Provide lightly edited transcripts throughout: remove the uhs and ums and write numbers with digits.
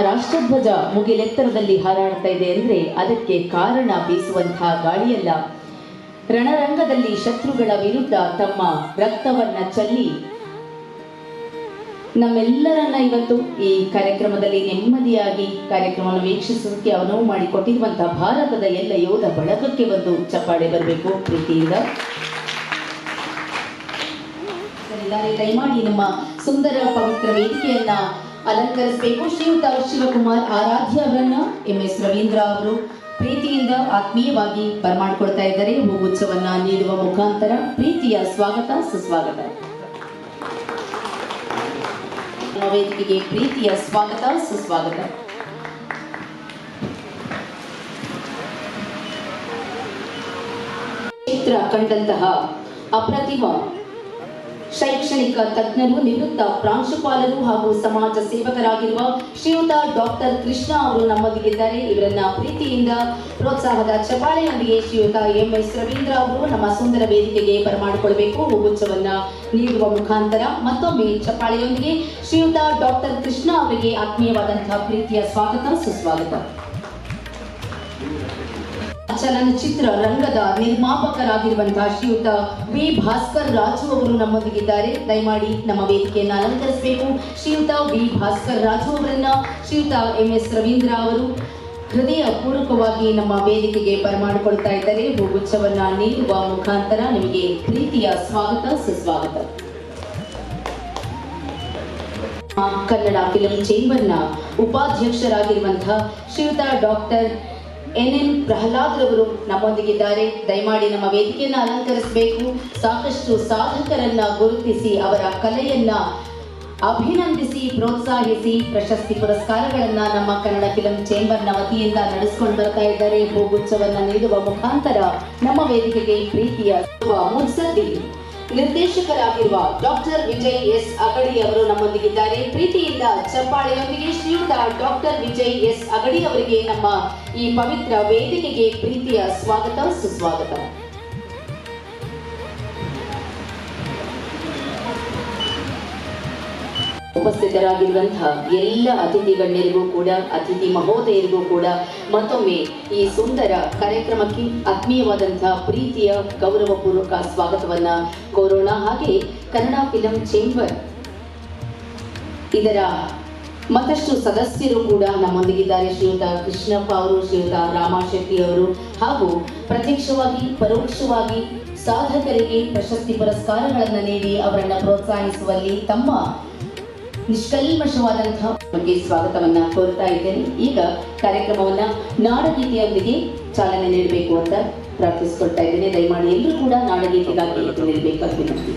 ರಾಷ್ಟ್ರಧ್ವಜ ಮುಗಿಲೆತ್ತರದಲ್ಲಿ ಹಾರಾಡ್ತಾ ಇದೆ ಅಂದರೆ ಅದಕ್ಕೆ ಕಾರಣ ಬೀಸುವಂತಹ ಗಾಳಿಯಲ್ಲ, ರಣರಂಗದಲ್ಲಿ ಶತ್ರುಗಳ ವಿರುದ್ಧ ತಮ್ಮ ರಕ್ತವನ್ನ ಚೆಲ್ಲಿ ನಮ್ಮೆಲ್ಲರನ್ನ ಇವತ್ತು ಈ ಕಾರ್ಯಕ್ರಮದಲ್ಲಿ ನೆಮ್ಮದಿಯಾಗಿ ಕಾರ್ಯಕ್ರಮವನ್ನು ವೀಕ್ಷಿಸೋದಕ್ಕೆ ಅನುವು ಮಾಡಿಕೊಟ್ಟಿರುವಂತಹ ಭಾರತದ ಎಲ್ಲ ಯೋಧ ಬಳಗಕ್ಕೆ ಒಂದು ಚಪ್ಪಾಳೆ ಬರಬೇಕು ಪ್ರೀತಿಯಿಂದ. ದಯಮಾಡಿ ನಮ್ಮ ಸುಂದರ ಪವಿತ್ರ ವೇದಿಕೆಯನ್ನ ಅಲಂಕರಿಸಬೇಕು. ಶ್ರೀಯುತ ಶಿವಕುಮಾರ್ ಆರಾಧ್ಯ ಅವರನ್ನ MS ರವೀಂದ್ರ ಅವರು ಪ್ರೀತಿಯಿಂದ ಆತ್ಮೀಯವಾಗಿ ಬರಮಾಡಿಕೊಳ್ತಾ ಇದ್ದಾರೆ. ಹೂಗುಚ್ಛವನ್ನ ನೀಡುವ ಮುಖಾಂತರ ಪ್ರೀತಿಯ ಸ್ವಾಗತ ಸುಸ್ವಾಗತ. ವೇದಿಕೆಗೆ ಪ್ರೀತಿಯ ಸ್ವಾಗತ ಸುಸ್ವಾಗತ. ಚಿತ್ರ ಕಂಡಂತಹ ಅಪ್ರತಿಮ ಶೈಕ್ಷಣಿಕ ತಜ್ಞರು, ನಿವೃತ್ತ ಪ್ರಾಂಶುಪಾಲರು ಹಾಗೂ ಸಮಾಜ ಸೇವಕರಾಗಿರುವ ಶ್ರೀಯುತ ಡಾಕ್ಟರ್ ಕೃಷ್ಣ ಅವರು ನಮ್ಮೊಂದಿಗಿದ್ದಾರೆ. ಇವರನ್ನ ಪ್ರೀತಿಯಿಂದ ಪ್ರೋತ್ಸಾಹದ ಚಪ್ಪಾಳೆಯೊಂದಿಗೆ ಶ್ರೀಯುತ MS ರವೀಂದ್ರ ಅವರು ನಮ್ಮ ಸುಂದರ ವೇದಿಕೆಗೆ ಬರಮಾಡಿಕೊಳ್ಬೇಕು. ಹೂಗುಚ್ಛವನ್ನ ನೀಡುವ ಮುಖಾಂತರ ಮತ್ತೊಮ್ಮೆ ಚಪ್ಪಾಳೆಯೊಂದಿಗೆ ಶ್ರೀಯುತ ಡಾಕ್ಟರ್ ಕೃಷ್ಣ ಅವರಿಗೆ ಆತ್ಮೀಯವಾದಂತಹ ಪ್ರೀತಿಯ ಸ್ವಾಗತ ಸುಸ್ವಾಗತ. ಚಲನಚಿತ್ರ ರಂಗದ ನಿರ್ಮಾಪಕರಾಗಿರುವಂತಹ ಶ್ರೀಯುತ ವಿ ಭಾಸ್ಕರ್ ರಾಜು ಅವರು ನಮ್ಮೊಂದಿಗಿದ್ದಾರೆ. ದಯಮಾಡಿ ನಮ್ಮ ವೇದಿಕೆಯನ್ನು ಅಲಂಕರಿಸಬೇಕು. ಶ್ರೀಯುತ ವಿ ಭಾಸ್ಕರ್ ರಾಜು ಅವರನ್ನ ಶ್ರೀಯುತ MS ರವೀಂದ್ರ ಅವರು ಹೃದಯ ಪೂರ್ವಕವಾಗಿ ನಮ್ಮ ವೇದಿಕೆಗೆ ಬರಮಾಡಿಕೊಳ್ತಾ ಇದ್ದಾರೆ. ಹೂಗುಚ್ಛವನ್ನ ನೀಡುವ ಮುಖಾಂತರ ನಿಮಗೆ ಪ್ರೀತಿಯ ಸ್ವಾಗತ ಸುಸ್ವಾಗತ. ಕನ್ನಡ ಫಿಲ್ಮ್ ಚೇಂಬರ್ನ ಉಪಾಧ್ಯಕ್ಷರಾಗಿರುವಂತಹ ಶ್ರೀಯುತ ಡಾಕ್ಟರ್ NN ಪ್ರಹ್ಲಾದ್ ರವರು ನಮ್ಮೊಂದಿಗಿದ್ದಾರೆ. ದಯಮಾಡಿ ನಮ್ಮ ವೇದಿಕೆಯನ್ನು ಅಲಂಕರಿಸಬೇಕು. ಸಾಕಷ್ಟು ಸಾಧಕರನ್ನ ಗುರುತಿಸಿ ಅವರ ಕಲೆಯನ್ನ ಅಭಿನಂದಿಸಿ ಪ್ರೋತ್ಸಾಹಿಸಿ ಪ್ರಶಸ್ತಿ ಪುರಸ್ಕಾರಗಳನ್ನ ನಮ್ಮ ಕನ್ನಡ ಫಿಲ್ಮ್ ಚೇಂಬರ್ನ ವತಿಯಿಂದ ನಡೆಸಿಕೊಂಡು ಬರ್ತಾ ಇದ್ದಾರೆ. ಹೂಗುಚ್ಛವನ್ನ ನೀಡುವ ಮುಖಾಂತರ ನಮ್ಮ ವೇದಿಕೆಗೆ ಪ್ರೀತಿಯ ಮುನ್ಸದ್ದಿ ನಿರ್ದೇಶಕರಾಗಿರುವ ಡಾಕ್ಟರ್ ವಿಜಯ್ S ಅಗಡಿ ಅವರು ನಮ್ಮೊಂದಿಗಿದ್ದಾರೆ. ಪ್ರೀತಿಯಿಂದ ಚಪ್ಪಾಳೆಯೊಂದಿಗೆ ಶ್ರೀಯುತ ಡಾಕ್ಟರ್ ವಿಜಯ್ S ಅಗಡಿ ಅವರಿಗೆ ನಮ್ಮ ಈ ಪವಿತ್ರ ವೇದಿಕೆಗೆ ಪ್ರೀತಿಯ ಸ್ವಾಗತ ಸುಸ್ವಾಗತ. ಉಪಸ್ಥಿತರಾಗಿರುವಂತಹ ಎಲ್ಲ ಅತಿಥಿ ಗಣ್ಯರಿಗೂ ಕೂಡ, ಅತಿಥಿ ಮಹೋದಯರಿಗೂ ಕೂಡ ಮತ್ತೊಮ್ಮೆ ಈ ಸುಂದರ ಕಾರ್ಯಕ್ರಮಕ್ಕೆ ಆತ್ಮೀಯವಾದಂತಹ ಪ್ರೀತಿಯ ಗೌರವಪೂರ್ವಕ ಸ್ವಾಗತವನ್ನ ಕೋರೋಣ. ಹಾಗೆ ಕನ್ನಡ ಫಿಲ್ಮ್ ಚೇಂಬರ್ ಇದರ ಮತ್ತಷ್ಟು ಸದಸ್ಯರು ಕೂಡ ನಮ್ಮೊಂದಿಗಿದ್ದಾರೆ. ಶ್ರೀಯುತ ಕೃಷ್ಣಪ್ಪ ಅವರು, ಶ್ರೀಯುತ ರಾಮಶೆಟ್ಟಿ ಅವರು ಹಾಗೂ ಪ್ರತ್ಯಕ್ಷವಾಗಿ ಪರೋಕ್ಷವಾಗಿ ಸಾಧಕರಿಗೆ ಪ್ರಶಸ್ತಿ ಪುರಸ್ಕಾರಗಳನ್ನು ನೀಡಿ ಅವರನ್ನು ಪ್ರೋತ್ಸಾಹಿಸುವಲ್ಲಿ ತಮ್ಮ ನಿಷ್ಕಲ್ಮಶವಾದಂತಹ ಬಗ್ಗೆ ಸ್ವಾಗತವನ್ನ ಕೋರ್ತಾ ಇದ್ದೇನೆ. ಈಗ ಕಾರ್ಯಕ್ರಮವನ್ನ ನಾಡಗೀತೆಯೊಂದಿಗೆ ಚಾಲನೆ ನೀಡಬೇಕು ಅಂತ ಪ್ರಾರ್ಥಿಸಿಕೊಳ್ತಾ ಇದ್ದೇನೆ. ದಯಮಾಡಿ ಎಲ್ಲರೂ ಕೂಡ ನಾಡಗೀತೆಗಾಗಿ ಎದ್ದು ನಿಲ್ಲಬೇಕಾಗಿ ವಿನಂತಿ.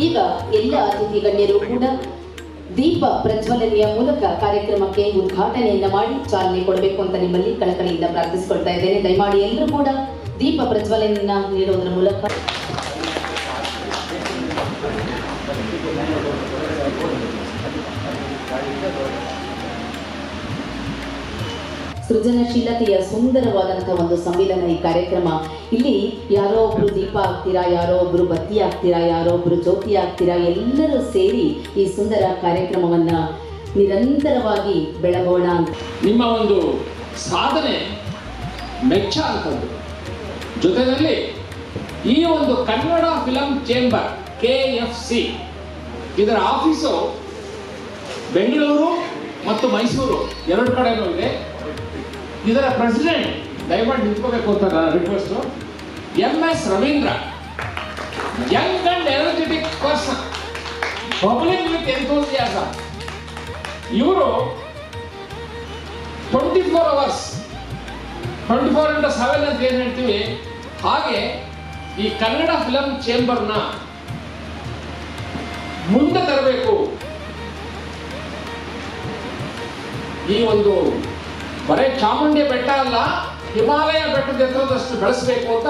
ಈಗ ಎಲ್ಲ ಅತಿಥಿ ಗಣ್ಯರು ಕೂಡ ದೀಪ ಪ್ರಜ್ವಲನೆಯ ಮೂಲಕ ಕಾರ್ಯಕ್ರಮಕ್ಕೆ ಉದ್ಘಾಟನೆಯನ್ನ ಮಾಡಿ ಚಾಲನೆ ಕೊಡಬೇಕು ಅಂತ ನಿಮ್ಮಲ್ಲಿ ಕಳಕಳಿಯಿಂದ ಪ್ರಾರ್ಥಿಸಿಕೊಳ್ತಾ ಇದ್ದೇನೆ. ದಯಮಾಡಿ ಎಲ್ಲರೂ ಕೂಡ ದೀಪ ಪ್ರಜ್ವಲನೆಯನ್ನ ನೀಡುವುದರ ಮೂಲಕ ಸೃಜನಶೀಲತೆಯ ಸುಂದರವಾದಂತಹ ಒಂದು ಸಂವಿಧಾನ ಈ ಕಾರ್ಯಕ್ರಮ. ಇಲ್ಲಿ ಯಾರೋ ಒಬ್ರು ದೀಪ ಆಗ್ತೀರಾ, ಯಾರೋ ಒಬ್ರು ಬತ್ತಿ ಆಗ್ತೀರಾ, ಯಾರೋ ಒಬ್ರು ಜ್ಯೋತಿ ಆಗ್ತೀರಾ, ಎಲ್ಲರೂ ಸೇರಿ ಈ ಸುಂದರ ಕಾರ್ಯಕ್ರಮವನ್ನ ನಿರಂತರವಾಗಿ ಬೆಳಗೋಣ ಅಂತ ನಿಮ್ಮ ಒಂದು ಸಾಧನೆ ಮೆಚ್ಚ ಅಂತದ್ದು. ಜೊತೆಯಲ್ಲಿ ಈ ಒಂದು ಕನ್ನಡ ಫಿಲಂ ಚೇಂಬರ್ KFC ಇದರ ಆಫೀಸು ಬೆಂಗಳೂರು ಮತ್ತು ಮೈಸೂರು ಎರಡು ಕಡೆನೂ ಇದೆ. ಇದರ ಪ್ರೆಸಿಡೆಂಟ್ ದಯಮಾಡಿ ನಿಂತ್ಕೋಬೇಕು ಅಂತ ನನ್ನ request, MS Ravindra, Young and energetic person, bubbling with enthusiasm. ಇವರು 24 hours 24x7 ಅಂತ ಏನು ಹೇಳ್ತೀವಿ ಹಾಗೆ ಈ ಕನ್ನಡ ಫಿಲಂ ಚೇಂಬರ್ನ ಮುಂದೆ ತರಬೇಕು, ಈ ಒಂದು ಬರೇ ಚಾಮುಂಡಿ ಬೆಟ್ಟ ಅಲ್ಲ ಹಿಮಾಲಯ ಬೆಟ್ಟದ ಎತ್ತರದಷ್ಟು ಬೆಳೆಸಬೇಕು ಅಂತ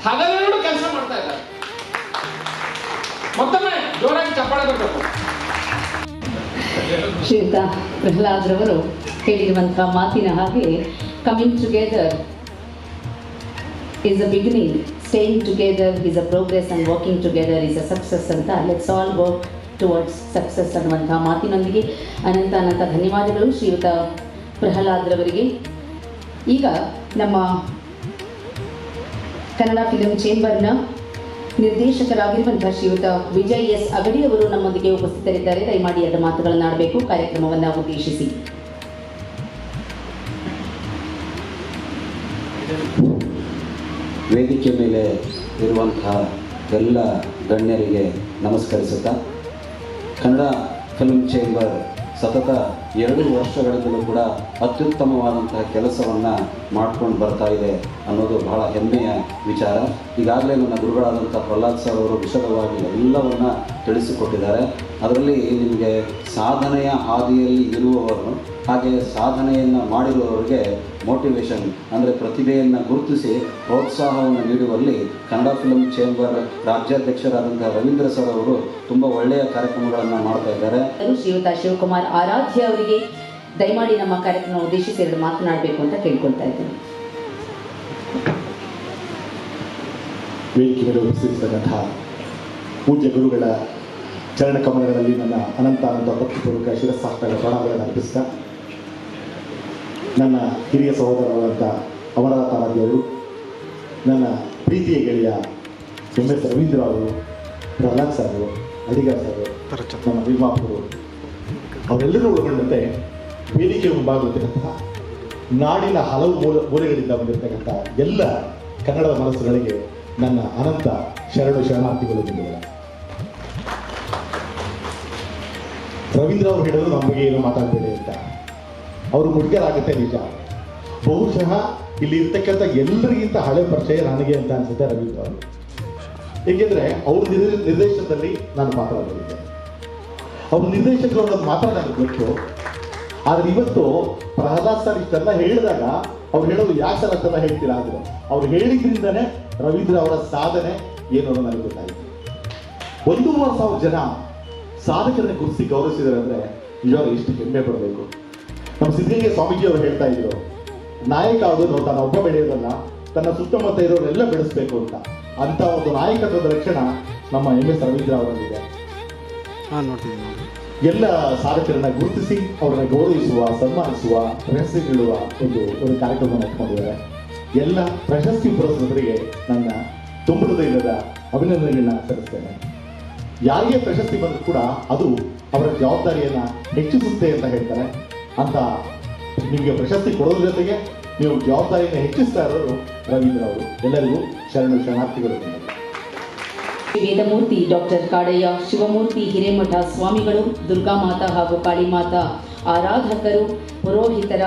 ಹಗಲಿರುಳು ಕೆಲಸ ಮಾಡ್ತಾ ಇದ್ದಾರೆ. ಮತ್ತೊಮ್ಮೆ ಜೋರಾಗಿ ಚಪ್ಪಾಳೆ ಬರಬೇಕು. ಶ್ರೀಯುತ ಪ್ರಹ್ಲಾದ್ ರವರು ಹೇಳಿರುವಂತಹ ಮಾತಿನ ಹಾಗೆ coming together is a beginning, staying together is a progress and working together is a success ಅಂತ let's all work towards success ಅನ್ನುವಂತಹ ಮಾತಿನೊಂದಿಗೆ ಅನಂತ ಅನಂತ ಧನ್ಯವಾದಗಳು ಶ್ರೀಯುತ ಪ್ರಹ್ಲಾದ್ ರವರಿಗೆ. ಈಗ ನಮ್ಮ ಕನ್ನಡ ಫಿಲಂ ಚೇಂಬರ್ನ ನಿರ್ದೇಶಕರಾಗಿರುವಂಥ ಶ್ರೀಯುತ ವಿಜಯ್ S. ಅಗಡಿ ಅವರು ನಮ್ಮೊಂದಿಗೆ ಉಪಸ್ಥಿತರಿದ್ದಾರೆ. ದಯಮಾಡಿ ಎರಡು ಮಾತುಗಳನ್ನು ಆಡಬೇಕು ಕಾರ್ಯಕ್ರಮವನ್ನು ಉದ್ದೇಶಿಸಿ. ವೇದಿಕೆ ಮೇಲೆ ಇರುವಂತಹ ಎಲ್ಲ ಗಣ್ಯರಿಗೆ ನಮಸ್ಕರಿಸುತ್ತಾ, ಕನ್ನಡ ಫಿಲ್ಮ್ ಚೇಂಬರ್ ಸತತ 2 ವರ್ಷಗಳಿಂದಲೂ ಕೂಡ ಅತ್ಯುತ್ತಮವಾದಂತಹ ಕೆಲಸವನ್ನು ಮಾಡ್ಕೊಂಡು ಬರ್ತಾ ಇದೆ ಅನ್ನೋದು ಬಹಳ ಹೆಮ್ಮೆಯ ವಿಚಾರ. ಈಗಾಗಲೇ ನನ್ನ ಗುರುಗಳಾದಂಥ ಪ್ರಹ್ಲಾದ್ ಸರ್ ಅವರು ವಿಶದವಾಗಿ ಎಲ್ಲವನ್ನು ತಿಳಿಸಿಕೊಟ್ಟಿದ್ದಾರೆ. ಅದರಲ್ಲಿ ನಿಮಗೆ ಸಾಧನೆಯ ಹಾದಿಯಲ್ಲಿ ಇರುವವರು ಹಾಗೆ ಸಾಧನೆಯನ್ನು ಮಾಡಿರುವವರಿಗೆ ಮೋಟಿವೇಶನ್ ಅಂದರೆ ಪ್ರತಿಭೆಯನ್ನು ಗುರುತಿಸಿ ಪ್ರೋತ್ಸಾಹವನ್ನು ನೀಡುವಲ್ಲಿ ಕನ್ನಡ ಫಿಲ್ಮ್ ಚೇಂಬರ್ ರಾಜ್ಯಾಧ್ಯಕ್ಷರಾದಂಥ ರವೀಂದ್ರ ಸರ್ ಅವರು ತುಂಬ ಒಳ್ಳೆಯ ಕಾರ್ಯಕ್ರಮಗಳನ್ನು ಮಾಡ್ತಾ ಇದ್ದಾರೆ. ಶ್ರೀಯುತ ಶಿವಕುಮಾರ್ ಆರಾಧ್ಯ ಅವರಿಗೆ ದಯಮಾಡಿ ನಮ್ಮ ಕಾರ್ಯಕ್ರಮ ಉದ್ದೇಶಿಸಿ ಎರಡು ಮಾತನಾಡಬೇಕು ಅಂತ ಕೇಳ್ಕೊಳ್ತಾ ಇದ್ದೇನೆ. ವೇದಿಕೆ ಮೇಲೆ ಉಪಸ್ಥಿತರಾದಂತಹ ಪೂಜ್ಯ ಗುರುಗಳ ಚರಣ ಕಮಲಗಳಲ್ಲಿ ನನ್ನ ಅನಂತ ಭಕ್ತಿಪೂರ್ವಕ ಶಿರಸ್ಸಾಷ್ಟಾಂಗ ಪ್ರಣಾಮಗಳನ್ನು ಅರ್ಪಿಸ್ತಾ, ನನ್ನ ಹಿರಿಯ ಸಹೋದರರಾದಂಥ ಅಮರನಾಥ ಆರಾಧ್ಯವರು, ನನ್ನ ಪ್ರೀತಿಯ ಗೆಳೆಯ MS ರವೀಂದ್ರ ಅವರು, ಪ್ರಹ್ಲಾದ್ ಸರ್, ಅಡಿಗಾರ್ ಸರ್, ನಮ್ಮ ನಿರ್ಮಾಪಕರು, ಅವರೆಲ್ಲರೂ ಒಳಗೊಂಡಂತೆ ವೇದಿಕೆ ಮುಂಭಾಗಿರ್ತಕ್ಕಂತಹ ನಾಡಿನ ಹಲವು ಮೂಲೆಗಳಿಂದ ಬಂದಿರತಕ್ಕಂಥ ಎಲ್ಲ ಕನ್ನಡದ ಮನಸ್ಸುಗಳಿಗೆ ನನ್ನ ಅನಂತ ಶರಣಾರ್ಥಿಗಳು ಬಂದಿದ್ದಾರೆ. ರವೀಂದ್ರ ಅವರು ಹೇಳಿದ್ರು ನಮ್ಮ ಬಗ್ಗೆ ಏನು ಮಾತಾಡಬೇಡಿ ಅಂತ. ಅವರು ಮುಡ್ಗರಾಗುತ್ತೆ ನಿಜ. ಬಹುಶಃ ಇಲ್ಲಿ ಇರ್ತಕ್ಕಂಥ ಎಲ್ಲರಿಗಿಂತ ಹಳೆ ಪರಿಚಯ ನನಗೆ ಅಂತ ಅನ್ಸುತ್ತೆ ರವೀಂದ್ರ ಅವರು. ಏಕೆಂದರೆ ಅವ್ರ ನಿರ್ದೇಶನದಲ್ಲಿ ನಾನು ಮಾತಾಡಲಿದ್ದೆ. ಅವ್ರ ನಿರ್ದೇಶಕರು ಅನ್ನೋದು ಮಾತಾಡೋದು ಗೊತ್ತು. ಆದರೆ ಇವತ್ತು ಪ್ರಹ್ಲಾದ್ ಸರ್ ಇಷ್ಟೆಲ್ಲ ಹೇಳಿದಾಗ ಅವ್ರು ಹೇಳೋದು ಯಾಕೆ ಸರ್ ಅಂತೆಲ್ಲ ಹೇಳ್ತೀರಾ ಅಂದರೆ, ಅವ್ರು ಹೇಳಿದ್ರಿಂದನೇ ರವೀಂದ್ರ ಅವರ ಸಾಧನೆ ಏನು ಅನ್ನೋದು ನನಗೆ ಗೊತ್ತಾಯಿತು. 1,500 ಜನ ಸಾಧಕರನ್ನ ಗುರುತಿಸಿ ಗೌರವಿಸಿದ್ದಾರೆ ಅಂದರೆ ನಿಜವಾಗ್ಲೂ ಎಷ್ಟು ಹೆಮ್ಮೆ ಪಡಬೇಕು. ನಮ್ಮ ಸಿದ್ಧಲಿಂಗ ಸ್ವಾಮೀಜಿ ಅವರು ಹೇಳ್ತಾ ಇದ್ರು, ನಾಯಕ ಆಗೋದು ತನ್ನ ಒಬ್ಬ ಬೆಳೆಯೋದಲ್ಲ, ತನ್ನ ಸುತ್ತಮುತ್ತ ಇರೋರೆಲ್ಲ ಬೆಳೆಸಬೇಕು ಅಂತ. ಅಂತ ಒಂದು ನಾಯಕತ್ವದ ಲಕ್ಷಣ ನಮ್ಮ MS ರವೀಂದ್ರ ಅವರಲ್ಲಿದೆ. ಎಲ್ಲ ಸಾಧಕರನ್ನ ಗುರುತಿಸಿ ಅವರನ್ನ ಗೌರವಿಸುವ, ಸನ್ಮಾನಿಸುವ, ಪ್ರಶಸ್ತಿ ನೀಡುವ ಒಂದು ಕಾರ್ಯಕ್ರಮವನ್ನು ಇಟ್ಕೊಂಡಿದ್ದಾರೆ. ಎಲ್ಲ ಪ್ರಶಸ್ತಿ ಪುರಸ್ಕೃತರಿಗೆ ನನ್ನ ತುಂಬ ಹೃದಯದ ಅಭಿನಂದನೆಗಳನ್ನ ಸಲ್ಲಿಸ್ತೇನೆ. ಯಾರಿಗೆ ಪ್ರಶಸ್ತಿ ಬಂದರೂ ಕೂಡ ಅದು ಅವರ ಜವಾಬ್ದಾರಿಯನ್ನು ಹೆಚ್ಚಿಸುತ್ತೆ ಅಂತ ಹೇಳ್ತಾರೆ. ಅಂತ ನಿಮಗೆ ಪ್ರಶಸ್ತಿ ಕೊಡೋದ್ರ ಜೊತೆಗೆ ನೀವು ಜವಾಬ್ದಾರಿಯನ್ನು ಹೆಚ್ಚಿಸ್ತಾ ಇರೋರು ರವೀಂದ್ರ ಅವರು. ಎಲ್ಲರಿಗೂ ಶರಣಾರ್ಥಿಗಳು. ವೇದಮೂರ್ತಿ ಡಾಕ್ಟರ್ ಕಾಡಯ್ಯ ಶಿವಮೂರ್ತಿ ಹಿರೇಮಠ ಸ್ವಾಮಿಗಳು, ದುರ್ಗಾಮಾತಾ ಹಾಗೂ ಕಾಳಿಮಾತಾ ಆರಾಧಕರು, ಪುರೋಹಿತರ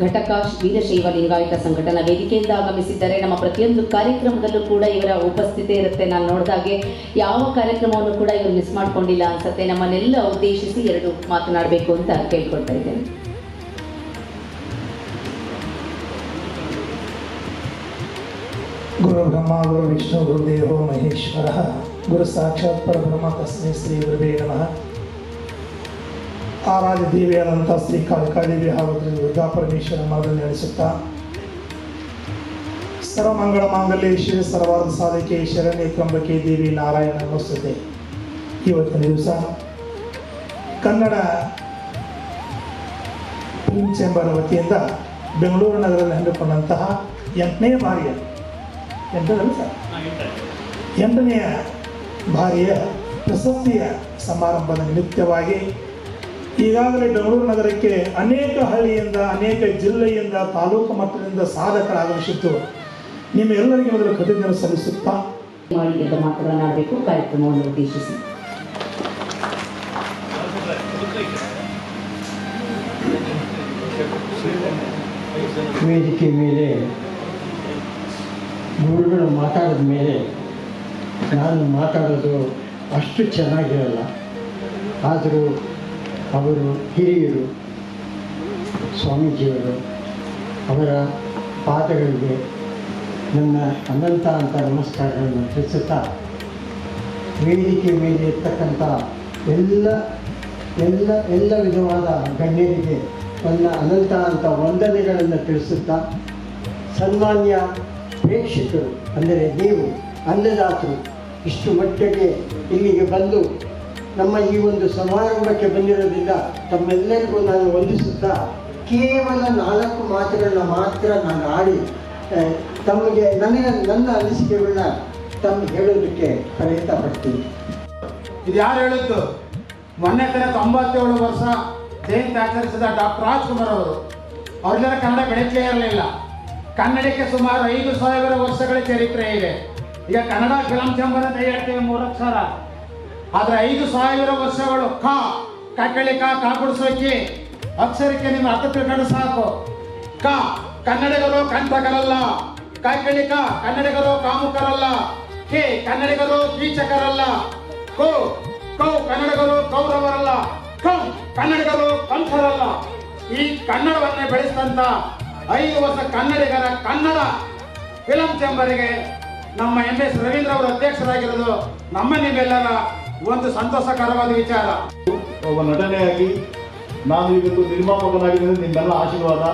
ಘಟಕ ವೀರಶೈವ ಲಿಂಗಾಯತ ಸಂಘಟನಾ ವೇದಿಕೆಯಿಂದ ಆಗಮಿಸಿದ್ದಾರೆ. ನಮ್ಮ ಪ್ರತಿಯೊಂದು ಕಾರ್ಯಕ್ರಮದಲ್ಲೂ ಕೂಡ ಇವರ ಉಪಸ್ಥಿತಿ ಇರುತ್ತೆ. ನಾನು ನೋಡಿದಾಗೆ ಯಾವ ಕಾರ್ಯಕ್ರಮವನ್ನು ಕೂಡ ಇವರು ಮಿಸ್ ಮಾಡ್ಕೊಂಡಿಲ್ಲ ಅನ್ಸುತ್ತೆ. ನಮ್ಮನ್ನೆಲ್ಲ ಉದ್ದೇಶಿಸಿ ಎರಡು ಮಾತನಾಡಬೇಕು ಅಂತ ಕೇಳ್ಕೊಳ್ತಾ ಇದ್ದೇನೆ. ಗುರು ಬ್ರಹ್ಮ ಗುರು ವಿಷ್ಣು ಗುರುದೇವೋ ಮಹೇಶ್ವರ ಗುರು ಸಾಕ್ಷಾತ್ ಪರಬ್ರಹ್ಮ ತಸ್ಮೈ ಶ್ರೀ ಗುರುವೇ ನಮಃ. ಆರಾಧ್ಯ ದೇವಿಯಾದಂಥ ಶ್ರೀ ಕಾಳಿಕಾದೇವಿ ಹಾಗೂ ದುರ್ಗಾ ಪರಮೇಶ್ವರ ಮರದಲ್ಲಿ ನಡೆಸುತ್ತಾ, ಸರ್ವಮಂಗಳ ಮಾಂಗಲ್ಯ ಶಿವ ಸರ್ವಾರ್ಥ ಸಾಧಕೆ ಶರಣ್ಯ ತ್ರಂಬಕೆ ದೇವಿ ನಾರಾಯಣ ನಮಸ್ತುತೆ. ಇವತ್ತಿನ ದಿವಸ ಕನ್ನಡ ಫಿಲ್ಮ್ ಚೇಂಬರ್ ವತಿಯಿಂದ ಬೆಂಗಳೂರು ನಗರದಲ್ಲಿ ಹಮ್ಮಿಕೊಂಡಂತಹ 8ನೇ ಬಾರಿಯ ಎಂಟದಲ್ಲ ಸರ್ 8ನೆಯ ಬಾರಿಯ ಪ್ರಶಸ್ತಿಯ ಸಮಾರಂಭದ ನಿಮಿತ್ತವಾಗಿ ಈಗಾಗಲೇ ಬೆಂಗಳೂರು ನಗರಕ್ಕೆ ಅನೇಕ ಹಳ್ಳಿಯಿಂದ ಅನೇಕ ಜಿಲ್ಲೆಯಿಂದ ತಾಲೂಕು ಮಟ್ಟದಿಂದ ಸಾಧಕರು ಆಗಮಿಸಿದ್ದು ನಿಮ್ಮೆಲ್ಲರಿಗೆ ಮೊದಲು ಕೃತಜ್ಞತೆ ಸಲ್ಲಿಸುತ್ತಾ ಮಾಡಿದ ಮಾತುಗಳನ್ನಾಡಬೇಕು ಕಾರ್ಯಕ್ರಮವನ್ನು ಉದ್ದೇಶಿಸಿ. ವೇದಿಕೆ ಮೇಲೆ ಗುರುಗಳು ಮಾತಾಡಿದ ಮೇಲೆ ನಾನು ಮಾತಾಡೋದು ಅಷ್ಟು ಚೆನ್ನಾಗಿರಲ್ಲ. ಆದರೂ ಅವರು ಹಿರಿಯರು, ಸ್ವಾಮೀಜಿಯವರು, ಅವರ ಪಾದಗಳಿಗೆ ನನ್ನ ಅನಂತ ಅಂತ ನಮಸ್ಕಾರಗಳನ್ನು ತಿಳಿಸುತ್ತಾ, ವೇದಿಕೆ ಮೇಲೆ ಇರ್ತಕ್ಕಂಥ ಎಲ್ಲ ಎಲ್ಲ ಎಲ್ಲ ವಿಧವಾದ ಗಣ್ಯರಿಗೆ ನನ್ನ ಅನಂತ ಅಂತ ವಂದನೆಗಳನ್ನು ತಿಳಿಸುತ್ತಾ, ಸನ್ಮಾನ್ಯ ಪ್ರೇಕ್ಷಕರು ಅಂದರೆ ನೀವು ಅನ್ನದಾತರು ಇಷ್ಟು ಮಟ್ಟಿಗೆ ಇಲ್ಲಿಗೆ ಬಂದು ನಮ್ಮ ಈ ಒಂದು ಸಮಾರಂಭಕ್ಕೆ ಬಂದಿರೋದ್ರಿಂದ ತಮ್ಮೆಲ್ಲರಿಗೂ ನಾನು ವಂದಿಸುತ್ತಾ, ಕೇವಲ 4 ಮಾತುಗಳನ್ನ ಮಾತ್ರ ನಾನು ಆಡಿ ತಮಗೆ ನನ್ನ ಅನಿಸಿಕೆಗಳನ್ನ ತಮಗೆ ಹೇಳೋದಕ್ಕೆ ಪ್ರಯತ್ನ ಪಡ್ತೀನಿ. ಇದು ಯಾರು ಹೇಳಿದ್ದು? ಮೊನ್ನೆ ಕಡೆ 97 ವರ್ಷ ಜಯಂತಿ ಆಚರಿಸಿದ ಡಾಕ್ಟರ್ ರಾಜ್ಕುಮಾರ್ ಅವರು. ಅವ್ರಿಗೆಲ್ಲ ಕನ್ನಡ ಬೆಳಕೇ ಇರಲಿಲ್ಲ. ಕನ್ನಡಕ್ಕೆ ಸುಮಾರು 5,000 ವರ್ಷಗಳ ಚರಿತ್ರೆ ಇದೆ. ಈಗ ಕನ್ನಡ ಫಿಲಂ ಚೇಂಬರ್ ಅಂತ ಹೇಳ್ತೀವಿ 3 ಅಕ್ಷರ, ಆದರೆ 5,000 ವರ್ಷಗಳು ಕಕ್ಕಳಿಕ ಕಾಗುಡಿಸೋಕೆ ಅಕ್ಷರಕ್ಕೆ ನಿಮ್ಮ ಅರ್ಥ ತಿಳ್ಕೊಂಡು ಸಾಕು. ಕನ್ನಡಿಗರು ಕಂಠಕರಲ್ಲ, ಕಕ್ಕಳಿಕ ಕನ್ನಡಿಗರು ಕಾಮುಕರಲ್ಲ, ಕನ್ನಡಿಗರು ಕೀಚಕರಲ್ಲ, ಕನ್ನಡಿಗರು ಕೌರವರಲ್ಲ, ಕನ್ನಡಿಗರು ಕಂಠರಲ್ಲ. ಈ ಕನ್ನಡವನ್ನೇ ಬೆಳೆಸಿದಂತ 5 ವರ್ಷ ಕನ್ನಡಿಗರ ಕನ್ನಡ ಫಿಲಂ ಚೇಂಬರ್ಗೆ ನಮ್ಮ MS ರವೀಂದ್ರ ಅವರು ಅಧ್ಯಕ್ಷರಾಗಿರೋದು ನಮ್ಮ ನಿಮ್ಮೆಲ್ಲರ ಒಂದು ಸಂತೋಷಕರವಾದ ವಿಚಾರ. ಒಬ್ಬ ನಟನೆಯಾಗಿ ನಾನು ಇವತ್ತು ನಿರ್ಮಾಪಕನಾಗಿರೋದು ನಿಮ್ಮೆಲ್ಲ ಆಶೀರ್ವಾದ.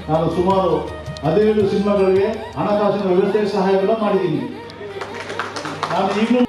ನಾನು ಸುಮಾರು 17 ಸಿನಿಮಾಗಳಿಗೆ ಹಣಕಾಸಿನ ವ್ಯವಸ್ಥೆ ಸಹಾಯ ಕೂಡ ಮಾಡಿದ್ದೀನಿ. ನಾನು ಈಗಲೂ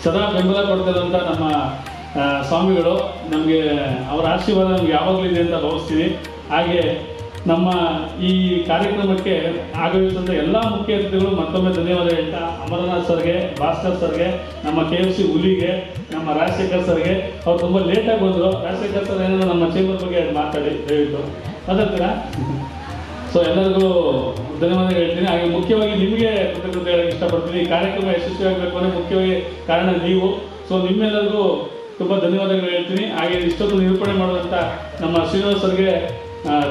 ಸದಾ ಬೆಂಬಲ ಕೊಡ್ತಿರೋಂಥ ನಮ್ಮ ಸ್ವಾಮಿಗಳು, ನಮಗೆ ಅವರ ಆಶೀರ್ವಾದ ನಮ್ಗೆ ಯಾವಾಗಲೂ ಇದೆ ಅಂತ ಭಾವಿಸ್ತೀನಿ. ಹಾಗೆ ನಮ್ಮ ಈ ಕಾರ್ಯಕ್ರಮಕ್ಕೆ ಆಗಮಿಸಿದಂಥ ಎಲ್ಲ ಮುಖ್ಯ ಅತಿಥಿಗಳು ಮತ್ತೊಮ್ಮೆ ಧನ್ಯವಾದ ಹೇಳ್ತಾ, ಅಮರನಾಥ್ ಸರ್ಗೆ, ಭಾಸ್ಕರ್ ಸರ್ಗೆ, ನಮ್ಮ KFC ಹುಲಿಗೆ, ನಮ್ಮ ರಾಜಶೇಖರ್ ಸರ್ಗೆ, ಅವ್ರು ತುಂಬ ಲೇಟಾಗಿ ಬಂದರು. ರಾಜಶೇಖರ್ ಸರ್ ಏನಾದರೂ ನಮ್ಮ ಚೇಂಬರ್ ಬಗ್ಗೆ ಮಾತಾಡಿ ದಯವಿಟ್ಟು ಮಾತಾಡ್ತೀರಾ? ಸೊ ಎಲ್ಲರಿಗೂ ಧನ್ಯವಾದ ಹೇಳ್ತೀನಿ. ಹಾಗೆ ಮುಖ್ಯವಾಗಿ ನಿಮಗೆ ಕೃತಜ್ಞತೆ ಹೇಳಕ್ಕೆ ಇಷ್ಟಪಡ್ತೀನಿ. ಈ ಕಾರ್ಯಕ್ರಮ ಯಶಸ್ವಿಯಾಗಬೇಕು ಅಂದರೆ ಮುಖ್ಯವಾಗಿ ಕಾರಣ ನೀವು. ಸೊ ನಿಮ್ಮೆಲ್ಲರಿಗೂ ತುಂಬ ಧನ್ಯವಾದಗಳು ಹೇಳ್ತೀನಿ. ಹಾಗೆ ಇಷ್ಟೊಂದು ನಿರೂಪಣೆ ಮಾಡುವಂಥ ನಮ್ಮ ಶ್ರೀನಿವಾಸ್ ಸರ್ಗೆ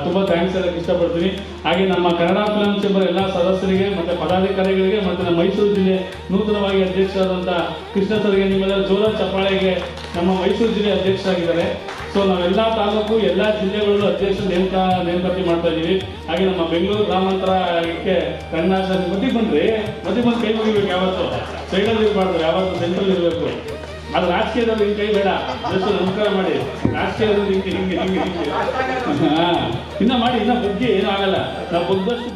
ತುಂಬ ಥ್ಯಾಂಕ್ಸ್ ಹೇಳಕ್ಕೆ ಇಷ್ಟಪಡ್ತೀನಿ. ಹಾಗೆ ನಮ್ಮ ಕನ್ನಡ ಫಿಲಂ ಚೇಂಬರ್ ಎಲ್ಲ ಸದಸ್ಯರಿಗೆ ಮತ್ತು ಪದಾಧಿಕಾರಿಗಳಿಗೆ ಮತ್ತು ನಮ್ಮ ಮೈಸೂರು ಜಿಲ್ಲೆ ನೂತನವಾಗಿ ಅಧ್ಯಕ್ಷರಾದಂಥ ಕೃಷ್ಣ ಸರ್ಗೆ ನಿಮ್ಮೆಲ್ಲರ ಜೋರ ಚಪ್ಪಾಳೆಗೆ ನಮ್ಮ ಮೈಸೂರು ಜಿಲ್ಲೆ ಅಧ್ಯಕ್ಷರಾಗಿದ್ದಾರೆ. ಸೊ ನಾವೆಲ್ಲ ತಾಲೂಕು ಎಲ್ಲ ಜಿಲ್ಲೆಗಳಲ್ಲೂ ಅಧ್ಯಕ್ಷ ನೇಮಕಾತಿ ಮಾಡ್ತಾ ಇದ್ದೀವಿ. ಹಾಗೆ ನಮ್ಮ ಬೆಂಗಳೂರು ಗ್ರಾಮಾಂತರಕ್ಕೆ ರಂಗನಾಥ ಮಧ್ಯೆ ಬಂದು ಕೈ ಮುಗಿಬೇಕು. ಯಾವತ್ತು ಸೈಡಲ್ಲಿ ಇರಬಾರ್ದು, ಯಾವತ್ತು ಸೆಂಟ್ರಲ್ ಇರಬೇಕು. ಅದು ರಾಜಕೀಯದಲ್ಲಿ ಹಿಂಗೆ ಕೈ ಬೇಡ, ಜಸ್ಟ್ ನಮಸ್ಕಾರ ಮಾಡಿ. ರಾಜಕೀಯದಲ್ಲಿ ಹಿಂಗೆ ಹಾಂ, ಇನ್ನೂ ಮಾಡಿ, ಇನ್ನೂ ಬುಗ್ಗಿ ಏನೂ ಆಗಲ್ಲ. ನಾವು ಬುಗ್ದಷ್ಟು